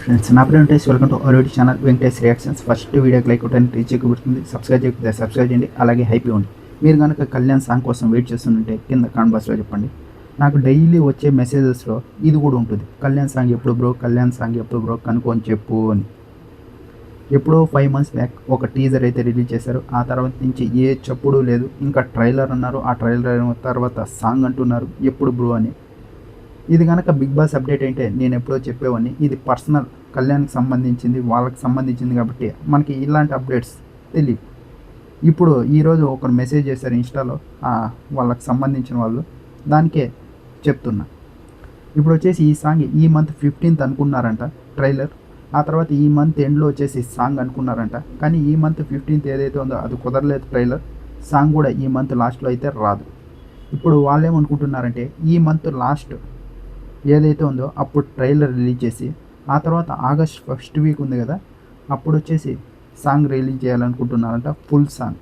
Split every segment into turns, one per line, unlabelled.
Friends నా పేరు Venkatesh. Welcome to our YouTube channel Venkatesh reactions. First వీడియోకి లైక్ కొట్టండి, రీచ్ ఎక్కుబడుతుంది. సబ్స్క్రైబ్ చేయకపోతే సబ్స్క్రైబ్ చేయండి, అలాగే హైప్ ఇవ్వండి. మీరు కనుక కళ్యాణ్ సాంగ్ కోసం వెయిట్ చేస్తుంటే కింద కామెంట్ బాక్స్లో చెప్పండి. నాకు డైలీ వచ్చే మెసేజెస్లో ఇది కూడా ఉంటుంది, కళ్యాణ్ సాంగ్ ఎప్పుడు బ్రో, కళ్యాణ్ సాంగ్ ఎప్పుడు బ్రో కనుక్కొని చెప్పు అని. ఎప్పుడో 5 months బ్యాక్ ఒక టీజర్ అయితే రిలీజ్ చేశారు. ఆ తర్వాత నుంచి ఏ చెప్పుడు లేదు. ఇంకా ట్రైలర్ అన్నారు, ఆ ట్రైలర్ తర్వాత సాంగ్ అంటున్నారు ఎప్పుడు బ్రో అని. ఇది కనుక బిగ్ బాస్ అప్డేట్ అంటే నేను ఎప్పుడో చెప్పేవాడిని. ఇది పర్సనల్ కళ్యాణ్కి సంబంధించింది, వాళ్ళకి సంబంధించింది కాబట్టి మనకి ఇలాంటి అప్డేట్స్ తెలియదు. ఇప్పుడు ఈరోజు ఒకరు మెసేజ్ చేశారు ఇన్స్టాలో, వాళ్ళకి సంబంధించిన వాళ్ళు, దానికే చెప్తున్నా. ఇప్పుడు వచ్చేసి ఈ సాంగ్ ఈ మంత్ 15th అనుకున్నారంట ట్రైలర్. ఆ తర్వాత ఈ మంత్ ఎండ్లో వచ్చేసి సాంగ్ అనుకున్నారంట. కానీ ఈ మంత్ 15th ఏదైతే ఉందో అది కుదరలేదు ట్రైలర్. సాంగ్ కూడా ఈ మంత్ లాస్ట్లో అయితే రాదు. ఇప్పుడు వాళ్ళు ఏమనుకుంటున్నారంటే ఈ మంత్ లాస్ట్ ఏదైతే ఉందో అప్పుడు ట్రైలర్ రిలీజ్ చేసి, ఆ తర్వాత ఆగస్ట్ 1st వీక్ ఉంది కదా, అప్పుడు వచ్చేసి సాంగ్ రిలీజ్ చేయాలనుకుంటున్నారంట, ఫుల్ సాంగ్.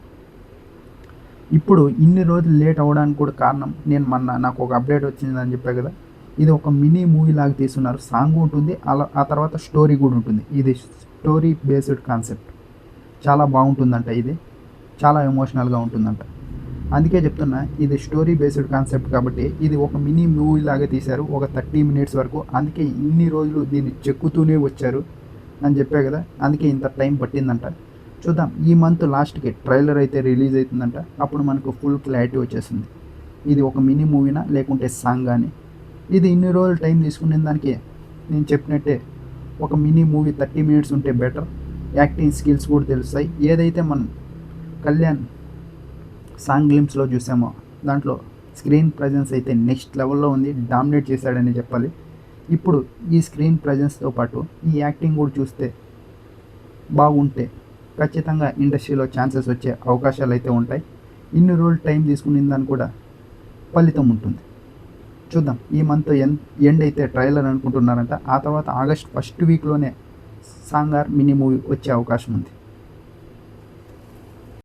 ఇప్పుడు ఇన్ని రోజులు లేట్ అవ్వడానికి కూడా కారణం, నేను నాకు ఒక అప్డేట్ వచ్చిందని చెప్పా కదా, ఇది ఒక మినీ మూవీ లాగా తీస్తున్నారు. సాంగ్ ఉంటుంది, ఆ తర్వాత స్టోరీ కూడా ఉంటుంది. ఇది స్టోరీ బేస్డ్ కాన్సెప్ట్, చాలా బాగుంటుందంట. ఇది చాలా ఎమోషనల్గా ఉంటుందంట. అందుకే చెప్తున్నా, ఇది స్టోరీ బేస్డ్ కాన్సెప్ట్ కాబట్టి ఇది ఒక మినీ మూవీ లాగా తీశారు, ఒక 30 minutes వరకు. అందుకే ఇన్ని రోజులు దీన్ని చెక్కుతూనే వచ్చారు అని చెప్పే కదా, అందుకే ఇంత టైం పట్టిందంట. చూద్దాం, ఈ మంత్ లాస్ట్కి ట్రైలర్ అయితే రిలీజ్ అవుతుందంట. అప్పుడు మనకు ఫుల్ క్లారిటీ వచ్చేస్తుంది, ఇది ఒక మినీ మూవీనా లేకుంటే సాంగ్ అని. ఇది ఇన్ని రోజులు టైం తీసుకునే దానికి నేను చెప్పినట్టే ఒక మినీ మూవీ 30 minutes ఉంటే బెటర్. యాక్టింగ్ స్కిల్స్ కూడా తెలుస్తాయి. ఏదైతే మనం కళ్యాణ్ సాంగ్ గ్లిమ్స్లో చూసామో దాంట్లో స్క్రీన్ ప్రజెన్స్ అయితే నెక్స్ట్ లెవెల్లో ఉంది, డామినేట్ చేశాడని చెప్పాలి. ఇప్పుడు ఈ స్క్రీన్ ప్రజెన్స్తో పాటు ఈ యాక్టింగ్ కూడా చూస్తే బాగుంటే ఖచ్చితంగా ఇండస్ట్రీలో ఛాన్సెస్ వచ్చే అవకాశాలు అయితే ఉంటాయి. ఇన్ని రోజులు టైం తీసుకునే దానికి కూడా ఫలితం ఉంటుంది. చూద్దాం, ఈ మంత్ ఎండ్ అయితే ట్రైలర్ అనుకుంటున్నారంట. ఆ తర్వాత ఆగస్ట్ 1st వీక్లోనే సాంగ్ ఆర్ మినీ మూవీ వచ్చే అవకాశం ఉంది.